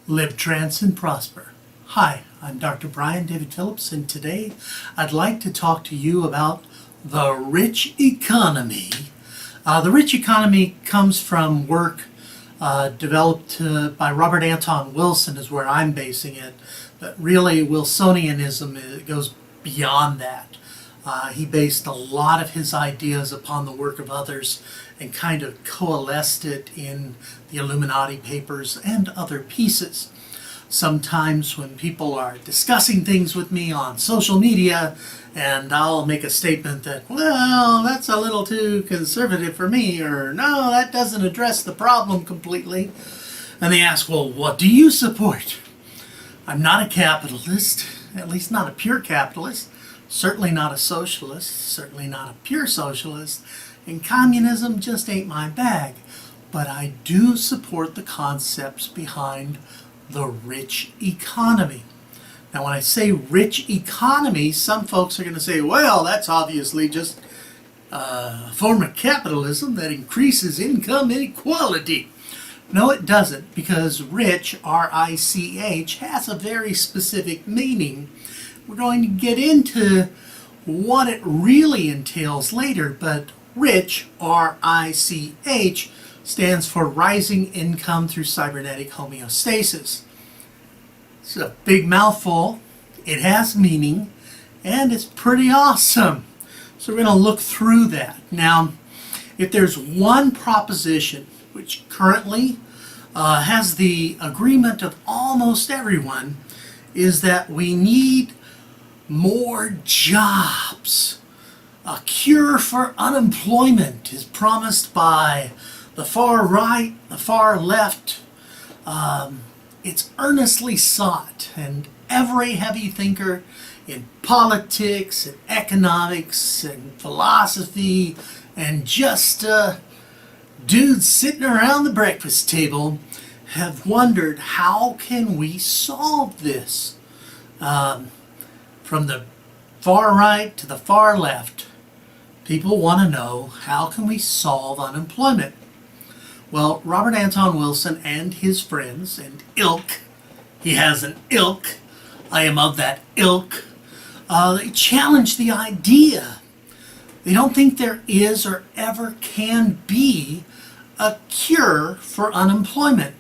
Live, trance, and prosper. Hi, I'm Dr. Brian David Phillips, and today I'd like to talk to you about the rich economy. The rich economy comes from work developed by Robert Anton Wilson, is where I'm basing it, but really Wilsonianism goes beyond that. He based a lot of his ideas upon the work of others and kind of coalesced it in the Illuminati Papers and other pieces. Sometimes when people are discussing things with me on social media and I'll make a statement that, well, that's a little too conservative for me, or no, that doesn't address the problem completely. And they ask, well, what do you support? I'm not a capitalist, at least not a pure capitalist. Certainly not a socialist, certainly not a pure socialist, and communism just ain't my bag. But I do support the concepts behind the rich economy. Now when I say rich economy, some folks are going to say, well, that's obviously just a form of capitalism that increases income inequality. No, it doesn't, because rich, R-I-C-H, has a very specific meaning. We're going to get into what it really entails later, but rich, R-I-C-H, stands for rising income through cybernetic homeostasis. It's a big mouthful, it has meaning, and it's pretty awesome. So we're going to look through that. Now, if there's one proposition which currently has the agreement of almost everyone, is that we need more jobs. A cure for unemployment is promised by the far right, the far left. It's earnestly sought, and every heavy thinker in politics and economics and philosophy and just dudes sitting around the breakfast table have wondered, how can we solve this? From the far right to the far left, people want to know, how can we solve unemployment? Well, Robert Anton Wilson and his friends and ilk, he has an ilk, I am of that ilk, they challenge the idea. They don't think there is or ever can be a cure for unemployment.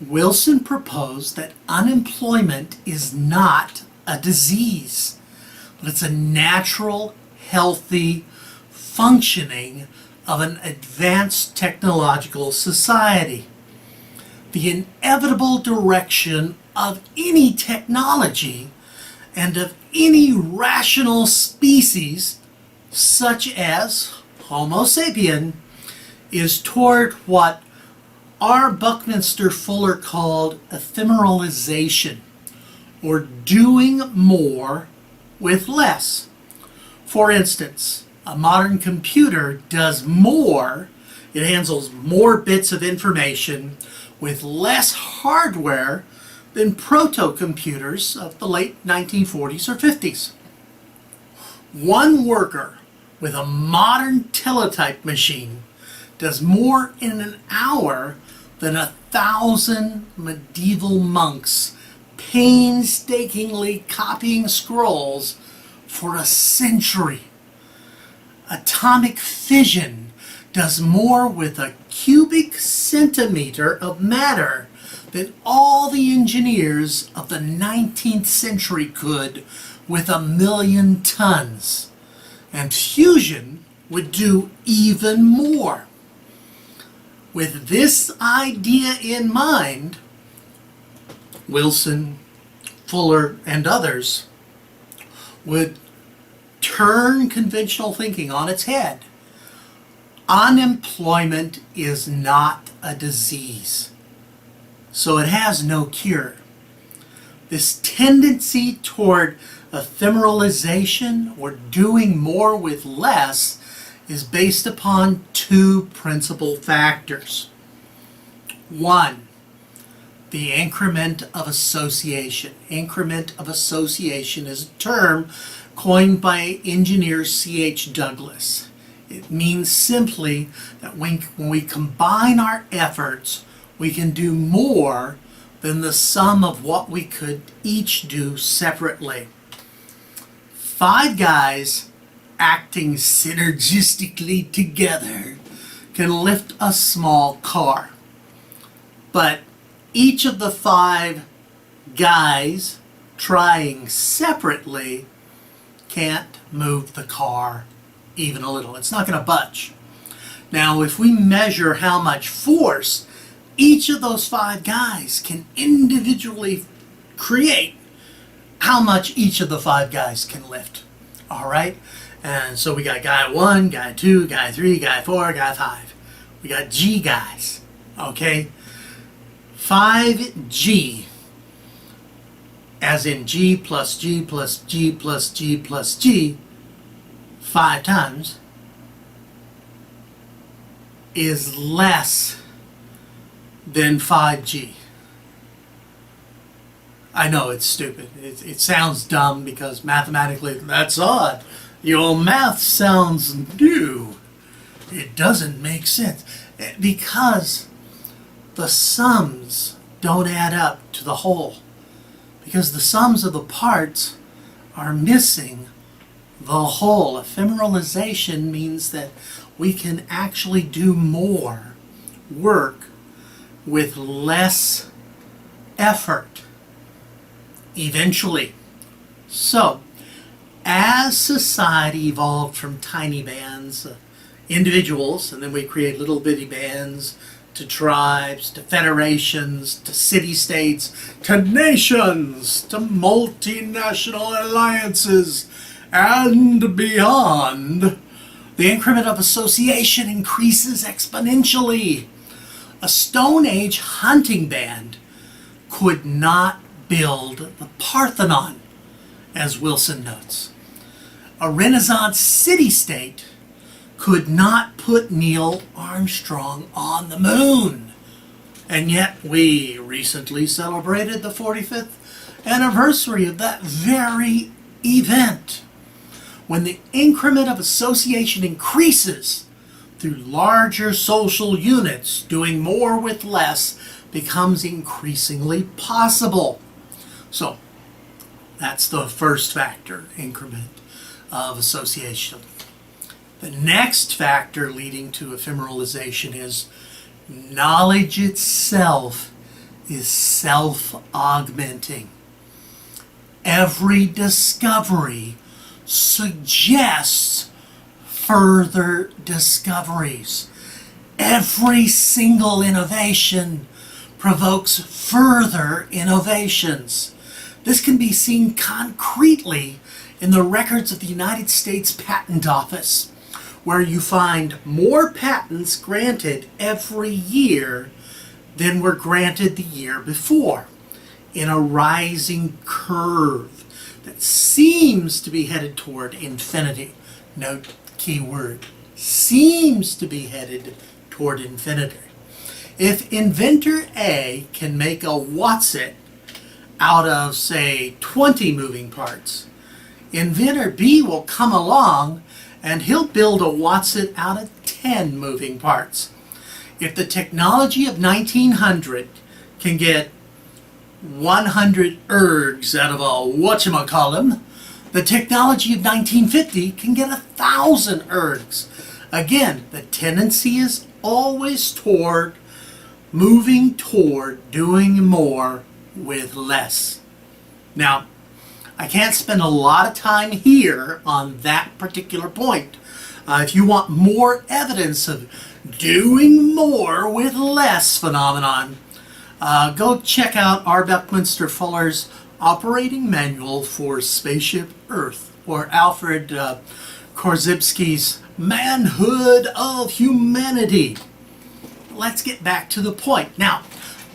Wilson proposed that unemployment is not a disease, but it's a natural, healthy functioning of an advanced technological society. The inevitable direction of any technology and of any rational species, such as Homo sapien, is toward what R. Buckminster Fuller called ephemeralization, or doing more with less. For instance, a modern computer does more, it handles more bits of information with less hardware than proto-computers of the late 1940s or 50s. One worker with a modern teletype machine does more in an hour than 1,000 medieval monks painstakingly copying scrolls for a century. Atomic fission does more with a cubic centimeter of matter than all the engineers of the 19th century could with 1,000,000 tons. And fusion would do even more. With this idea in mind, Wilson, Fuller, and others would turn conventional thinking on its head. Unemployment is not a disease, so it has no cure. This tendency toward ephemeralization, or doing more with less, is based upon two principal factors. One, the increment of association. Increment of association is a term coined by engineer C.H. Douglas. It means simply that when we combine our efforts, we can do more than the sum of what we could each do separately. 5 guys acting synergistically together can lift a small car. But each of the 5 guys trying separately can't move the car even a little. It's not going to budge. Now, if we measure how much force each of those 5 guys can individually create, how much each of the 5 guys can lift. All right? And so we got guy 1, guy 2, guy 3, guy 4, guy 5. We got G guys. Okay? 5G, as in G plus G plus G plus G plus G, 5 times, is less than 5G. I know it's stupid. It sounds dumb because mathematically that's odd. Your math sounds new. It doesn't make sense because the sums don't add up to the whole, because the sums of the parts are missing the whole. Ephemeralization means that we can actually do more work with less effort eventually. So, as society evolved from tiny bands, individuals, and then we create little bitty bands, to tribes, to federations, to city-states, to nations, to multinational alliances, and beyond, the increment of association increases exponentially. A Stone Age hunting band could not build the Parthenon, as Wilson notes. A Renaissance city-state could not put Neil Armstrong on the moon. And yet we recently celebrated the 45th anniversary of that very event. When the increment of association increases through larger social units, doing more with less becomes increasingly possible. So that's the first factor, increment of association. The next factor leading to ephemeralization is knowledge itself is self-augmenting. Every discovery suggests further discoveries. Every single innovation provokes further innovations. This can be seen concretely in the records of the United States Patent Office, where you find more patents granted every year than were granted the year before, in a rising curve that seems to be headed toward infinity. Note key word, seems to be headed toward infinity. If inventor A can make a What's-it out of, say, 20 moving parts, inventor B will come along and he'll build a What's-it out of 10 moving parts. If the technology of 1900 can get 100 ergs out of a whatchamacallem, the technology of 1950 can get 1,000 ergs. Again, the tendency is always toward moving toward doing more with less. Now, I can't spend a lot of time here on that particular point. If you want more evidence of doing more with less phenomenon, go check out R. Buckminster Fuller's Operating Manual for Spaceship Earth, or Alfred Korzybski's Manhood of Humanity. Let's get back to the point. Now,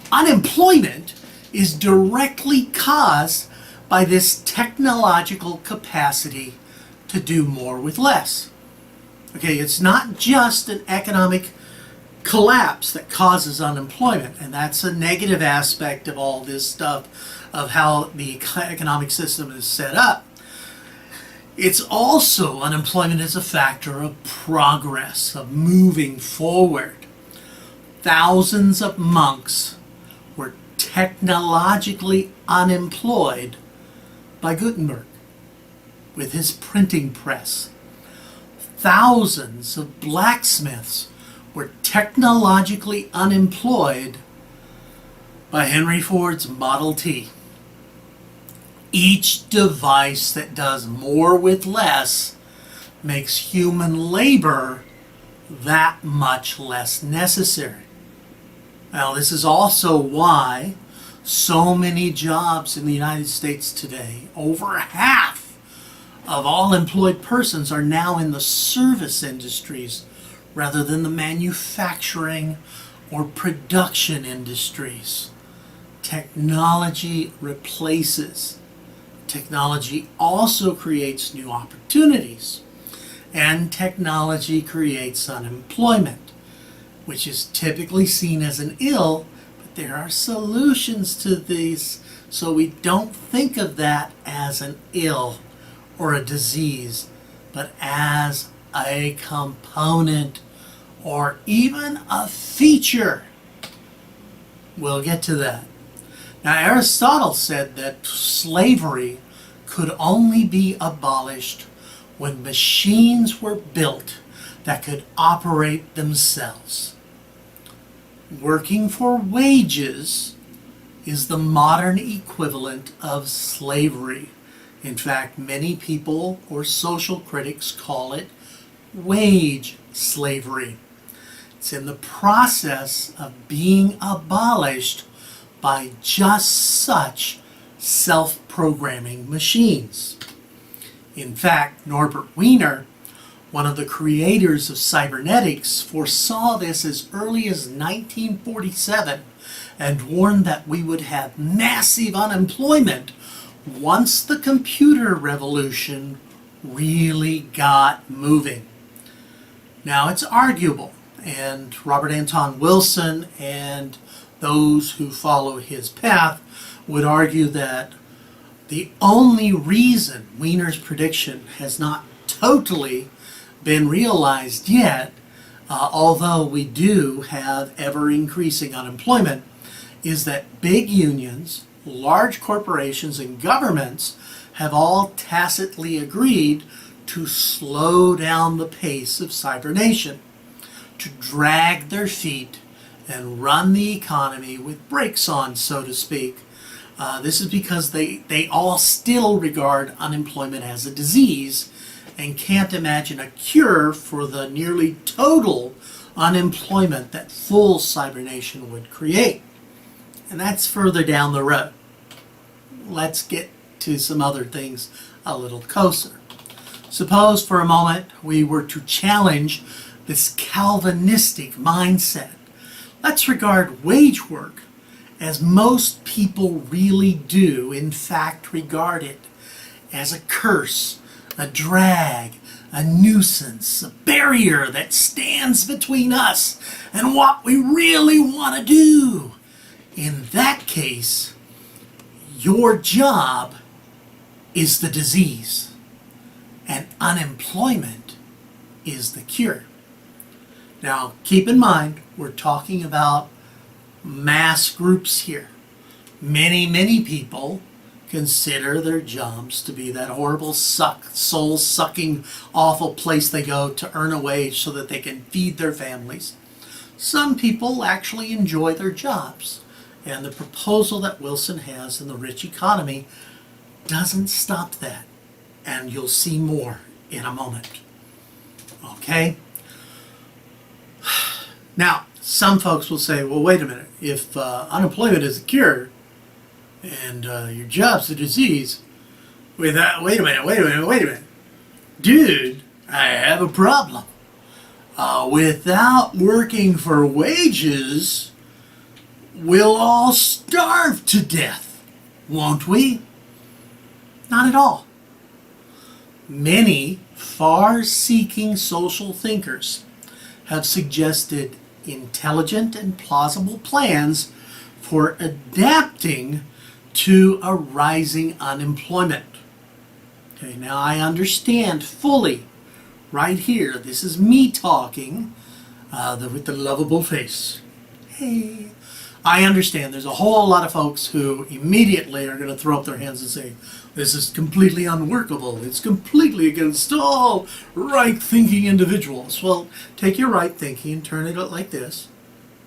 unemployment is directly caused by this technological capacity to do more with less. Okay, it's not just an economic collapse that causes unemployment, and that's a negative aspect of all this stuff, of how the economic system is set up. It's also, unemployment is a factor of progress, of moving forward. Thousands of monks were technologically unemployed by Gutenberg with his printing press. Thousands of blacksmiths were technologically unemployed by Henry Ford's Model T. Each device that does more with less makes human labor that much less necessary. Now, this is also why so many jobs in the United States today, over half of all employed persons, are now in the service industries rather than the manufacturing or production industries. Technology replaces. Technology also creates new opportunities, and technology creates unemployment, which is typically seen as an ill, but there are solutions to these, so we don't think of that as an ill or a disease, but as a component or even a feature. We'll get to that. Now, Aristotle said that slavery could only be abolished when machines were built that could operate themselves. Working for wages is the modern equivalent of slavery. In fact, many people or social critics call it wage slavery. It's in the process of being abolished by just such self-programming machines. In fact, Norbert Wiener, one of the creators of cybernetics, foresaw this as early as 1947 and warned that we would have massive unemployment once the computer revolution really got moving. Now, it's arguable, and Robert Anton Wilson and those who follow his path would argue that the only reason Wiener's prediction has not totally been realized yet, although we do have ever-increasing unemployment, is that big unions, large corporations, and governments have all tacitly agreed to slow down the pace of cybernation, to drag their feet and run the economy with brakes on, so to speak. This is because they all still regard unemployment as a disease and can't imagine a cure for the nearly total unemployment that full cybernation would create. And that's further down the road. Let's get to some other things a little closer. Suppose for a moment we were to challenge this Calvinistic mindset. Let's regard wage work, as most people really do, in fact regard it as a curse, a drag, a nuisance, a barrier that stands between us and what we really want to do. In that case, your job is the disease, and unemployment is the cure. Now, keep in mind, we're talking about mass groups here. Many people consider their jobs to be that horrible soul-sucking, awful place they go to earn a wage so that they can feed their families. Some people actually enjoy their jobs, and the proposal that Wilson has in The Rich Economy doesn't stop that, and you'll see more in a moment. Okay? Now, some folks will say, well, wait a minute, if unemployment is a cure and your job's a disease, wait a minute. Dude, I have a problem. Without working for wages, we'll all starve to death, won't we? Not at all. Many far-seeking social thinkers have suggested intelligent and plausible plans for adapting to a rising unemployment. Okay, now I understand fully, right here, this is me talking with the lovable face. Hey, I understand there's a whole lot of folks who immediately are going to throw up their hands and say, this is completely unworkable. It's completely against all right-thinking individuals. Well, take your right thinking and turn it like this,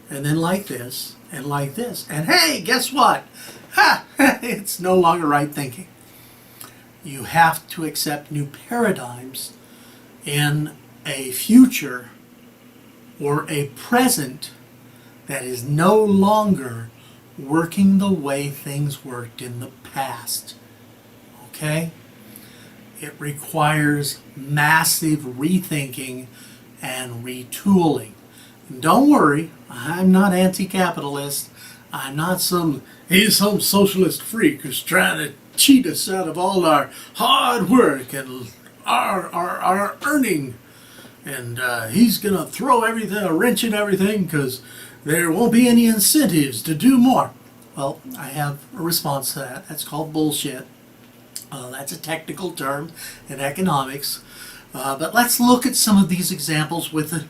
and then like this, and like this. And hey, guess what? Ha! It's no longer right thinking. You have to accept new paradigms in a future or a present that is no longer working the way things worked in the past. Okay? It requires massive rethinking and retooling. And don't worry, I'm not anti-capitalist. I'm not some socialist freak who's trying to cheat us out of all our hard work and our earning. And he's going to throw everything, a wrench in everything, because there won't be any incentives to do more. Well, I have a response to that. That's called bullshit. That's a technical term in economics. But let's look at some of these examples with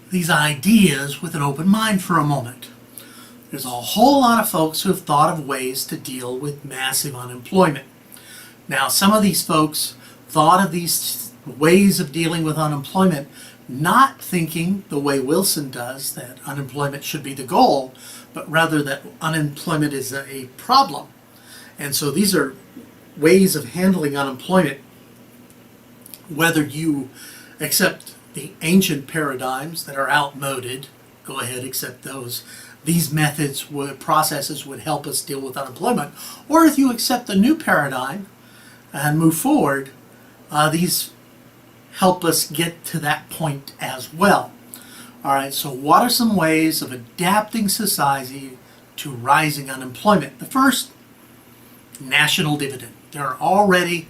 these ideas with an open mind for a moment. There's a whole lot of folks who have thought of ways to deal with massive unemployment. Now, some of these folks thought of these ways of dealing with unemployment not thinking the way Wilson does, that unemployment should be the goal, but rather that unemployment is a problem. And so these are ways of handling unemployment, whether you accept the ancient paradigms that are outmoded, go ahead, accept those. These methods, processes would help us deal with unemployment. Or if you accept the new paradigm and move forward, these help us get to that point as well. All right, so what are some ways of adapting society to rising unemployment? The first, national dividend. There are already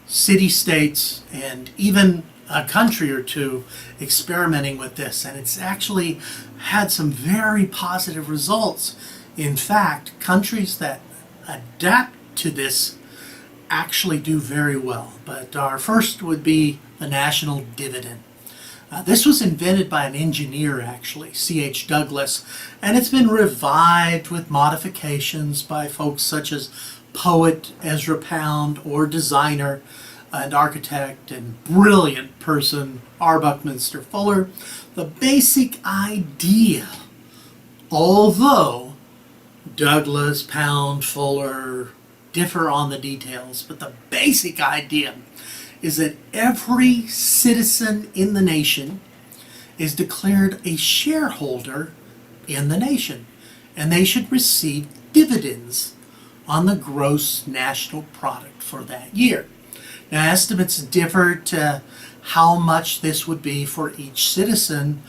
city-states and even a country or two experimenting with this, and it's actually had some very positive results. In fact, countries that adapt to this actually do very well. But our first would be the national dividend. This was invented by an engineer, actually, C.H. Douglas, and it's been revived with modifications by folks such as poet Ezra Pound or designer and architect and brilliant person R. Buckminster Fuller. The basic idea, although Douglas, Pound, Fuller differ on the details, but the basic idea is that every citizen in the nation is declared a shareholder in the nation, and they should receive dividends on the gross national product for that year. Now, estimates differ to how much this would be for each citizen,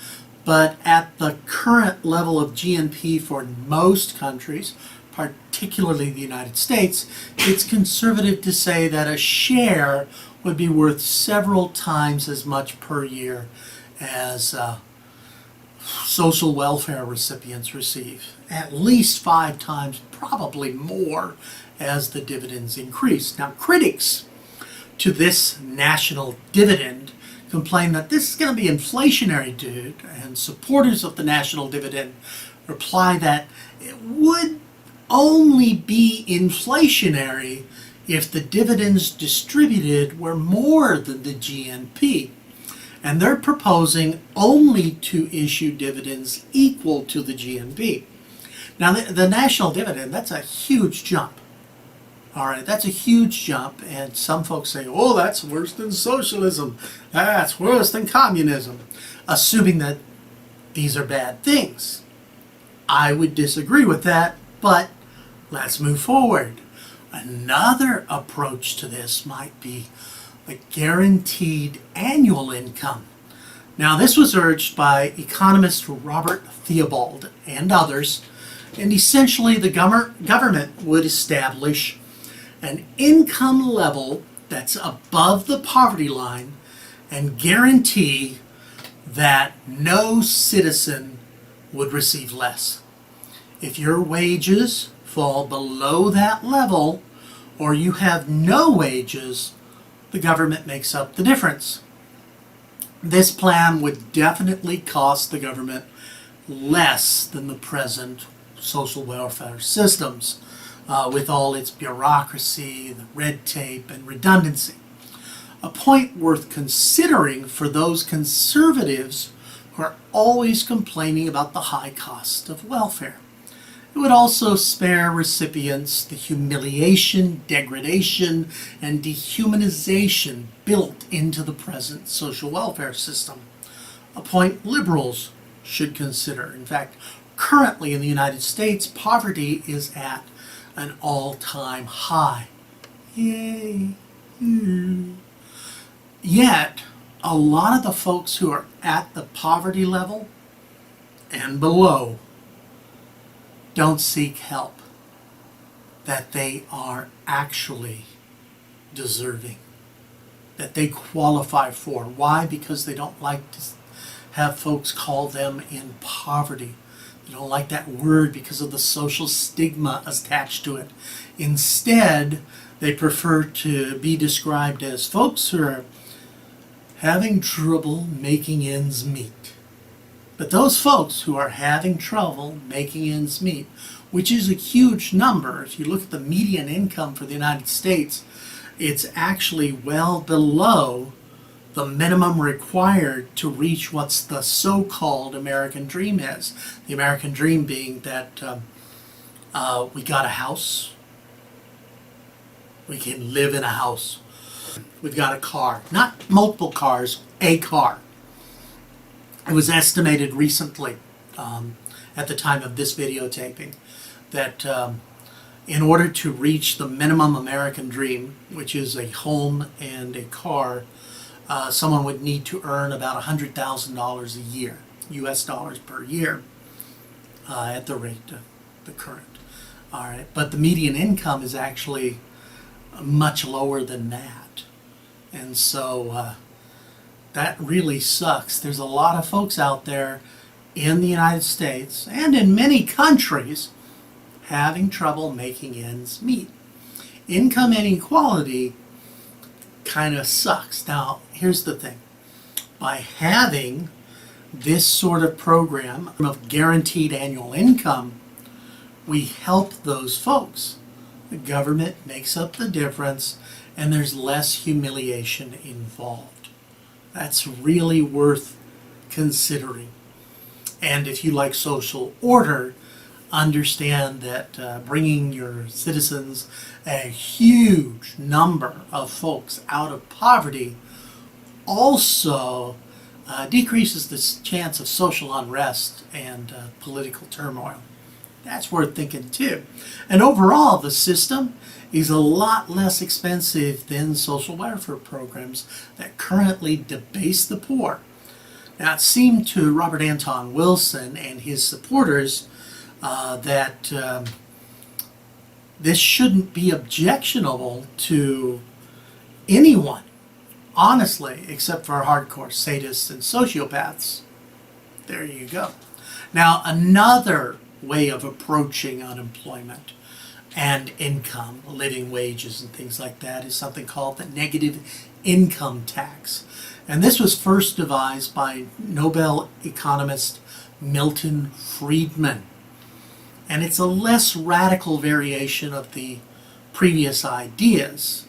but at the current level of GNP for most countries, particularly the United States, it's conservative to say that a share would be worth several times as much per year as social welfare recipients receive. At least 5 times, probably more, as the dividends increase. Now, critics to this national dividend complain that this is going to be inflationary, dude, and supporters of the national dividend reply that it would only be inflationary if the dividends distributed were more than the GNP. And they're proposing only to issue dividends equal to the GNP. Now, the national dividend, that's a huge jump. All right, that's a huge jump, and some folks say, oh, that's worse than socialism. That's worse than communism, assuming that these are bad things. I would disagree with that, but let's move forward. Another approach to this might be the guaranteed annual income. Now, this was urged by economist Robert Theobald and others, and essentially the government would establish an income level that's above the poverty line and guarantee that no citizen would receive less. If your wages fall below that level, or you have no wages, the government makes up the difference. This plan would definitely cost the government less than the present social welfare systems, with all its bureaucracy, the red tape, and redundancy. A point worth considering for those conservatives who are always complaining about the high cost of welfare. It would also spare recipients the humiliation, degradation, and dehumanization built into the present social welfare system. A point liberals should consider. In fact, currently in the United States, poverty is at an all-time high. Yay! Yet, a lot of the folks who are at the poverty level and below don't seek help that they are actually deserving, that they qualify for. Why? Because they don't like to have folks call them in poverty. They don't like that word because of the social stigma attached to it. Instead, they prefer to be described as folks who are having trouble making ends meet. But those folks who are having trouble making ends meet, which is a huge number, if you look at the median income for the United States, it's actually well below the minimum required to reach what's the so-called American dream is. The American dream being that we got a house, we can live in a house, we've got a car, not multiple cars, a car. It was estimated recently, at the time of this videotaping, that in order to reach the minimum American dream, which is a home and a car, someone would need to earn about $100,000 a year, US dollars per year, at the rate, the current. All right, but the median income is actually much lower than that, and so that really sucks. There's a lot of folks out there in the United States and in many countries having trouble making ends meet. Income inequality kind of sucks. Now, here's the thing. By having this sort of program of guaranteed annual income, we help those folks. The government makes up the difference, and there's less humiliation involved. That's really worth considering. And if you like social order, understand that bringing your citizens a huge number of folks out of poverty also decreases the chance of social unrest and political turmoil. That's worth thinking too. And overall, the system is a lot less expensive than social welfare programs that currently debase the poor. Now, it seemed to Robert Anton Wilson and his supporters that this shouldn't be objectionable to anyone, honestly, except for hardcore sadists and sociopaths. There you go. Now, another way of approaching unemployment and income, living wages and things like that, is something called the negative income tax. And this was first devised by Nobel economist Milton Friedman. And it's a less radical variation of the previous ideas.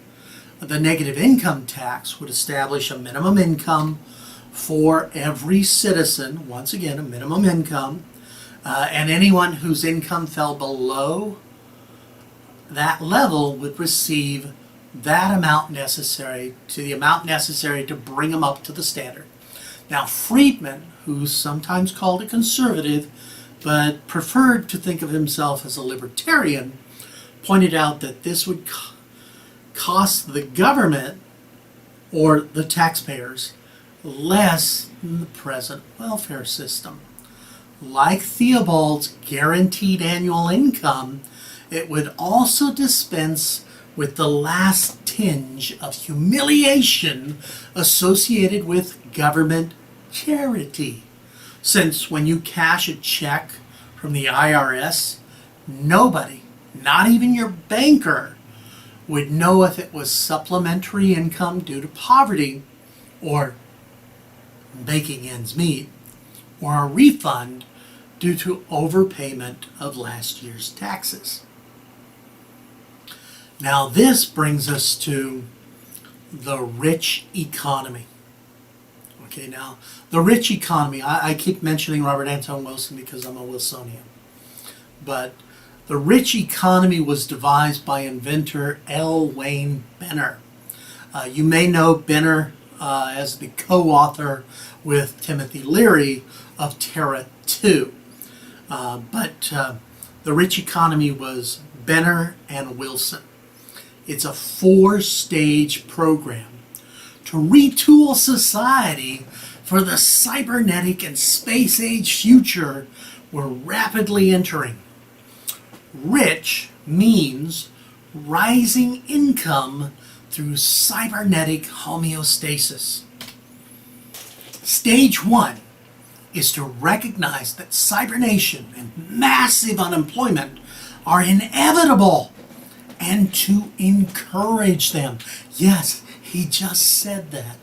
The negative income tax would establish a minimum income for every citizen, once again a minimum income, and anyone whose income fell below that level would receive that amount necessary to bring them up to the standard. Now, Friedman, who's sometimes called a conservative but preferred to think of himself as a libertarian, pointed out that this would cost the government or the taxpayers less than the present welfare system. Like Theobald's guaranteed annual income, it would also dispense with the last tinge of humiliation associated with government charity. Since when you cash a check from the IRS, nobody, not even your banker, would know if it was supplementary income due to poverty or making ends meet, or a refund due to overpayment of last year's taxes. Now this brings us to the rich economy. Okay, now the rich economy, I keep mentioning Robert Anton Wilson because I'm a Wilsonian, but the rich economy was devised by inventor L. Wayne Benner. You may know Benner as the co-author with Timothy Leary of Terra 2. But the rich economy was Benner and Wilson. It's a 4-stage program to retool society for the cybernetic and space age future we're rapidly entering. Rich means rising income through cybernetic homeostasis. Stage 1 is to recognize that cybernation and massive unemployment are inevitable and to encourage them. Yes, he just said that.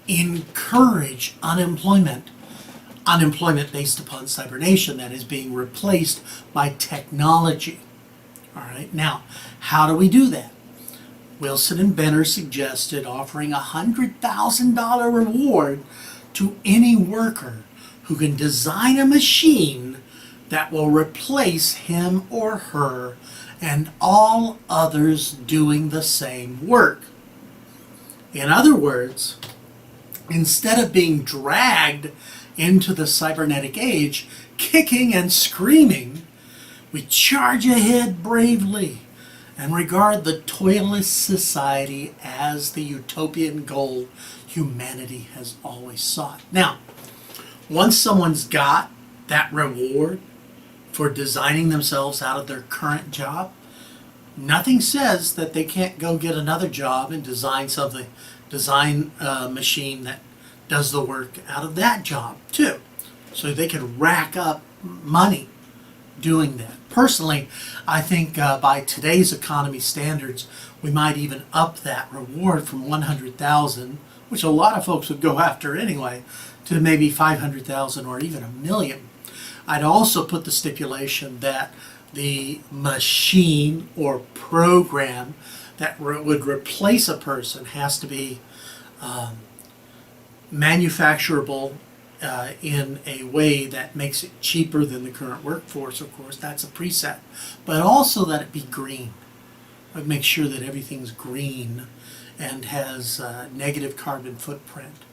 Encourage unemployment. Unemployment based upon cybernation that is being replaced by technology. All right, now, how do we do that? Wilson and Benner suggested offering a $100,000 reward to any worker who can design a machine that will replace him or her and all others doing the same work. In other words, instead of being dragged into the cybernetic age, kicking and screaming, we charge ahead bravely and regard the toilless society as the utopian goal humanity has always sought. Now, once someone's got that reward for designing themselves out of their current job, nothing says that they can't go get another job and design a machine that does the work out of that job too. So they could rack up money doing that. Personally, I think by today's economy standards, we might even up that reward from $100,000, which a lot of folks would go after anyway, to maybe $500,000 or even $1 million. I'd also put the stipulation that the machine or program that would replace a person has to be manufacturable in a way that makes it cheaper than the current workforce. Of course, that's a preset, but also that it be green. I'd make sure that everything's green and has a negative carbon footprint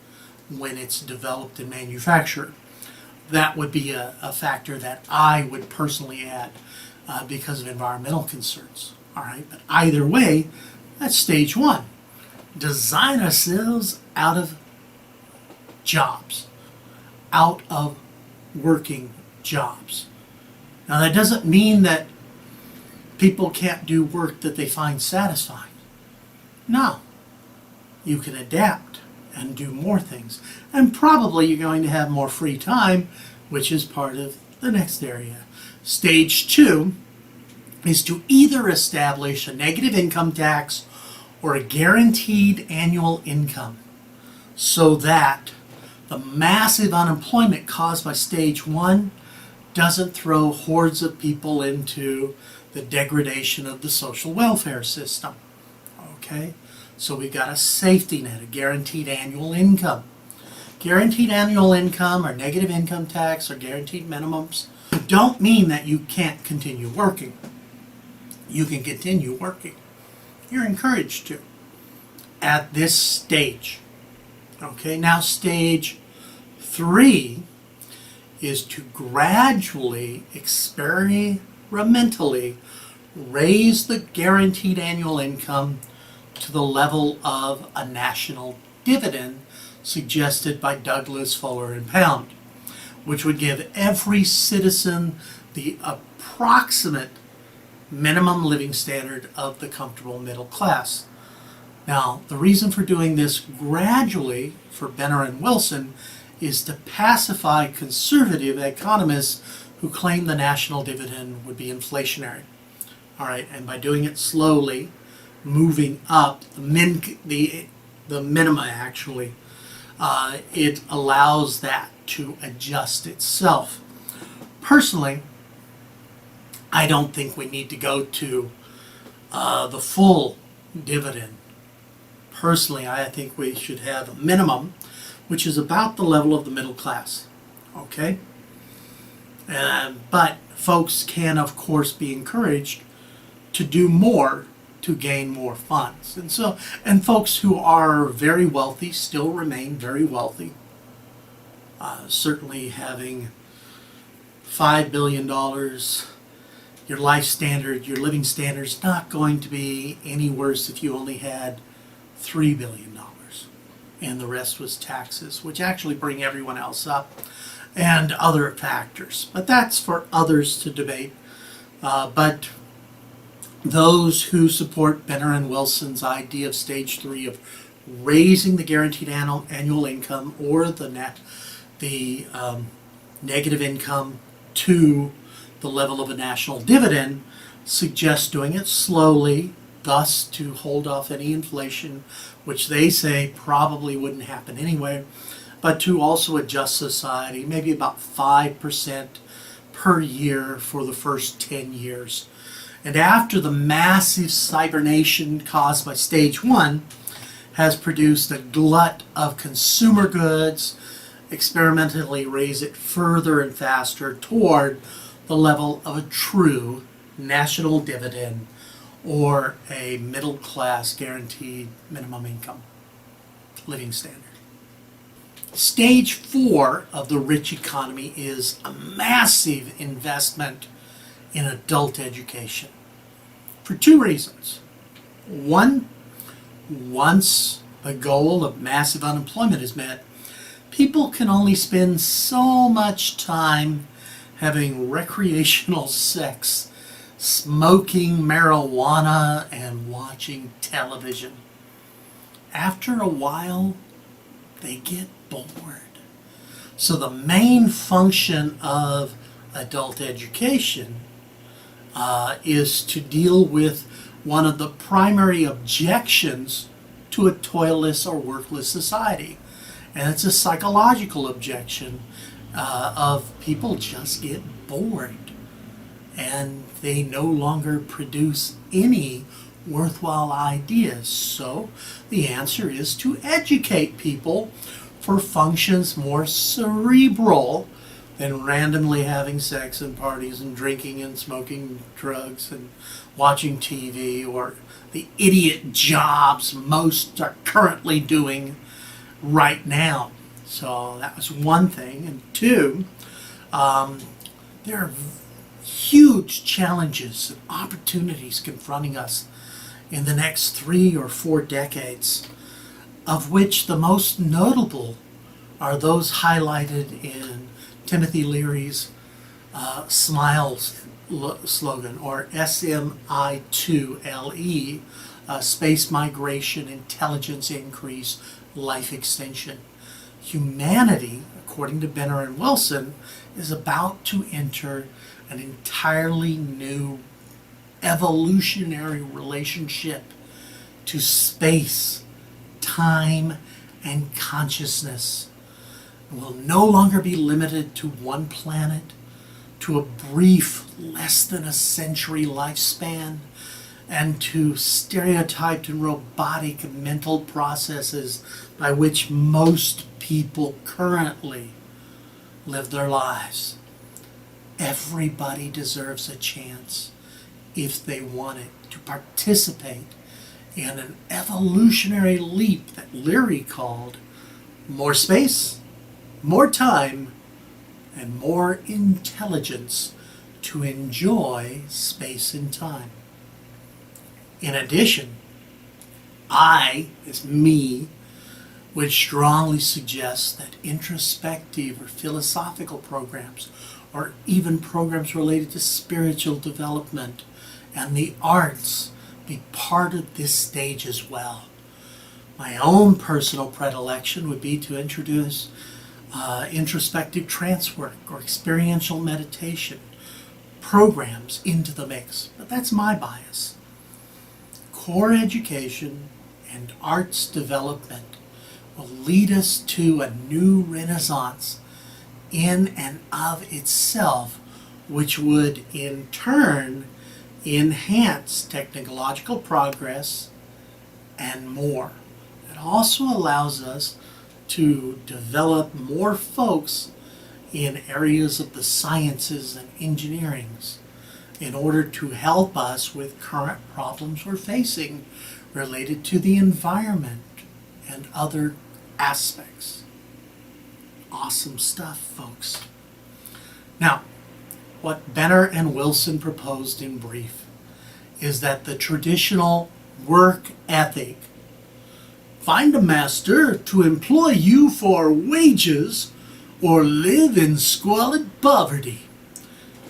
when it's developed and manufactured. That would be a factor that I would personally add because of environmental concerns. All right, but either way, that's stage 1. Design ourselves out of jobs, out of working jobs. Now that doesn't mean that people can't do work that they find satisfying. No, you can adapt and do more things. And probably you're going to have more free time, which is part of the next area. Stage 2 is to either establish a negative income tax or a guaranteed annual income so that the massive unemployment caused by stage 1 doesn't throw hordes of people into the degradation of the social welfare system. Okay? So we've got a safety net, a guaranteed annual income. Guaranteed annual income or negative income tax or guaranteed minimums don't mean that you can't continue working. You can continue working. You're encouraged to at this stage. Okay, now stage 3 is to gradually, experimentally raise the guaranteed annual income to the level of a national dividend suggested by Douglas, Fuller, and Pound, which would give every citizen the approximate minimum living standard of the comfortable middle class. Now, the reason for doing this gradually for Benner and Wilson is to pacify conservative economists who claim the national dividend would be inflationary. All right, and by doing it slowly, moving up the minima actually, it allows that to adjust itself. Personally, I don't think we need to go to the full dividend. Personally, I think we should have a minimum, which is about the level of the middle class. Okay? But folks can, of course, be encouraged to do more to gain more funds. And folks who are very wealthy still remain very wealthy. Certainly having $5 billion, your life standard, your living standard is not going to be any worse if you only had $3 billion. And the rest was taxes, which actually bring everyone else up, and other factors. But that's for others to debate. But those who support Benner and Wilson's idea of stage 3 of raising the guaranteed annual income or the negative income to the level of a national dividend suggest doing it slowly, thus to hold off any inflation, which they say probably wouldn't happen anyway, but to also adjust society, maybe about 5% per year for the first 10 years. And after the massive cybernation caused by stage 1 has produced a glut of consumer goods, experimentally raise it further and faster toward the level of a true national dividend or a middle class guaranteed minimum income living standard. Stage 4 of the rich economy is a massive investment in adult education for 2 reasons. One, once the goal of massive unemployment is met, people can only spend so much time having recreational sex, smoking marijuana, and watching television. After a while, they get bored. So the main function of adult education is to deal with one of the primary objections to a toilless or workless society. And it's a psychological objection of people just get bored and they no longer produce any worthwhile ideas. So the answer is to educate people for functions more cerebral than randomly having sex and parties and drinking and smoking drugs and watching TV, or the idiot jobs most are currently doing right now. So that was one thing. And two, there are huge challenges and opportunities confronting us in the next 3 or 4 decades, of which the most notable are those highlighted in Timothy Leary's SMILE slogan, or SMI2LE, space migration, intelligence increase, life extension. Humanity, according to Benner and Wilson, is about to enter an entirely new evolutionary relationship to space, time, and consciousness. It will no longer be limited to one planet, to a brief, less than a century lifespan, and to stereotyped and robotic mental processes by which most people currently live their lives. Everybody deserves a chance, if they want it, to participate in an evolutionary leap that Leary called more space, more time, and more intelligence to enjoy space and time. In addition, I, as me, would strongly suggest that introspective or philosophical programs, or even programs related to spiritual development and the arts, be part of this stage as well. My own personal predilection would be to introduce introspective trance work or experiential meditation programs into the mix, but that's my bias. Core education and arts development will lead us to a new renaissance in and of itself which would in turn enhance technological progress and more. It also allows us to develop more folks in areas of the sciences and engineerings in order to help us with current problems we're facing related to the environment and other aspects. Awesome stuff, folks. Now, what Benner and Wilson proposed in brief is that the traditional work ethic, find a master to employ you for wages or live in squalid poverty,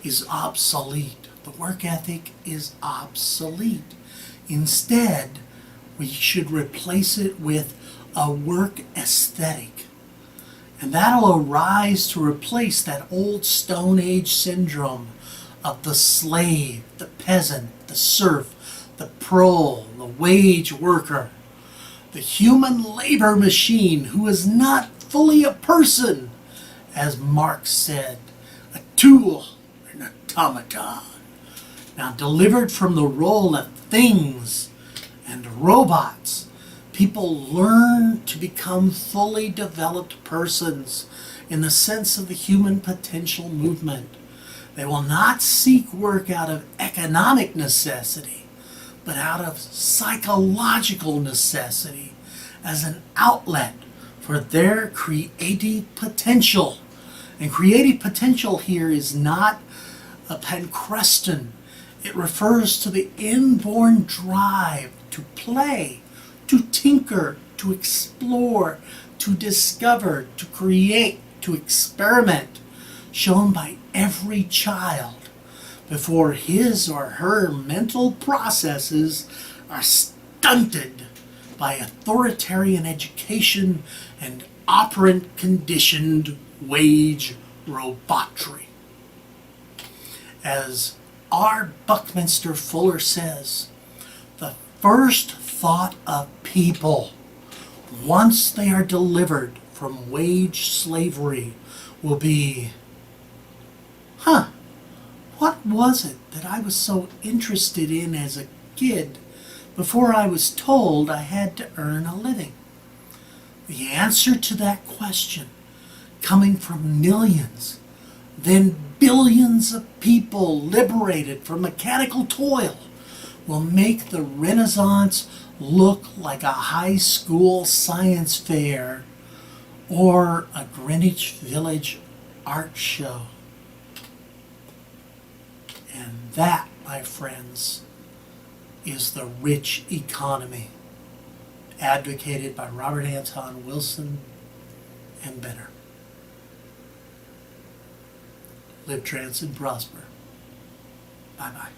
is obsolete. The work ethic is obsolete. Instead, we should replace it with a work aesthetic. And that'll arise to replace that old Stone Age syndrome of the slave, the peasant, the serf, the prole, the wage worker, the human labor machine who is not fully a person, as Marx said, a tool, an automaton. Now, delivered from the role of things and robots, people learn to become fully developed persons in the sense of the human potential movement. They will not seek work out of economic necessity, but out of psychological necessity as an outlet for their creative potential. And creative potential here is not a Pancreston. It refers to the inborn drive to play, to tinker, to explore, to discover, to create, to experiment, shown by every child before his or her mental processes are stunted by authoritarian education and operant conditioned wage robotry. As R. Buckminster Fuller says, the first thought of people, once they are delivered from wage slavery, will be, what was it that I was so interested in as a kid before I was told I had to earn a living? The answer to that question, coming from millions, then billions of people liberated from mechanical toil, will make the Renaissance look like a high school science fair or a Greenwich Village art show. And that, my friends, is the rich economy, advocated by Robert Anton Wilson and Benner. Live, trans, and prosper. Bye-bye.